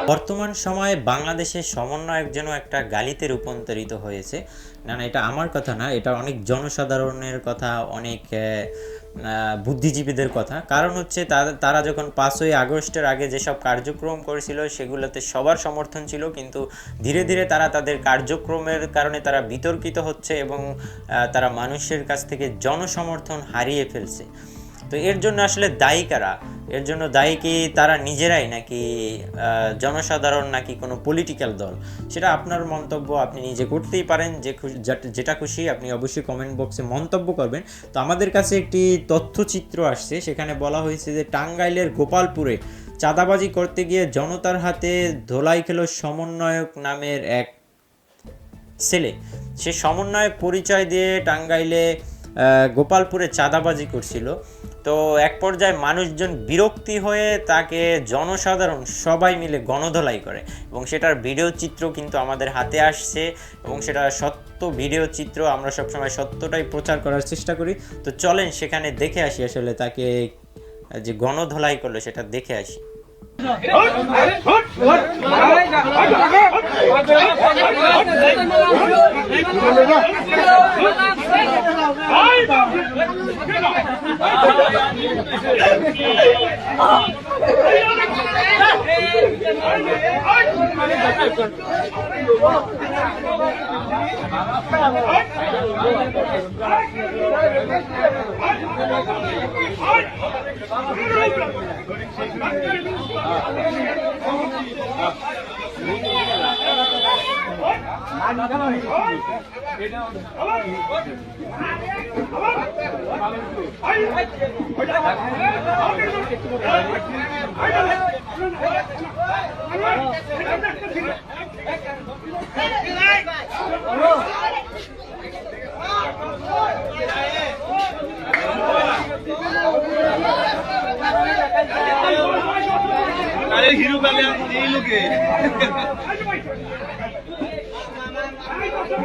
বর্তমান সময়ে বাংলাদেশের সমন্বয়ক যেন একটা গালিতে রূপান্তরিত হয়েছে। না না, এটা আমার কথা না, এটা অনেক জনসাধারণের কথা, অনেক বুদ্ধিজীবীদের কথা। কারণ হচ্ছে তারা যখন 5ই আগস্টের আগে যেসব কার্যক্রম করেছিল সেগুলোতে সবার সমর্থন ছিল, কিন্তু ধীরে ধীরে তারা তাদের কার্যক্রমের কারণে তারা বিতর্কিত হচ্ছে এবং তারা মানুষের কাছ থেকে জনসমর্থন হারিয়ে ফেলছে। তো এর জন্য আসলে দায়ী কারা? এর জন্য দায়ী কি তারা নিজেরাই, নাকি জনসাধারণ, নাকি কোনো পলিটিক্যাল দল? সেটা আপনার মন্তব্য, আপনি নিজে করতেই পারেন। যেটা খুশি আপনি অবশ্যই কমেন্ট বক্সে মন্তব্য করবেন। তো আমাদের কাছে একটি তথ্যচিত্র আসছে, সেখানে বলা হয়েছে যে টাঙ্গাইলের গোপালপুরে চাঁদাবাজি করতে গিয়ে জনতার হাতে ধোলাই খেল সমন্বয়ক নামের এক ছেলে। সে সমন্বয়ক পরিচয় দিয়ে টাঙ্গাইলে গোপালপুরে চাঁদাবাজি করছিল। তো এক পর্যায়ে মানুষজন বিরক্তি হয়ে তাকে জনসাধারণ সবাই মিলে গণধোলাই করে এবং সেটার ভিডিও চিত্র কিন্তু আমাদের হাতে আসছে এবং সেটা সত্য ভিডিও চিত্র। আমরা সবসময় সত্যটাই প্রচার করার চেষ্টা করি। তো চলেন সেখানে দেখে আসি আসলে তাকে যে গণধোলাই করলো সেটা দেখে আসি। হিরো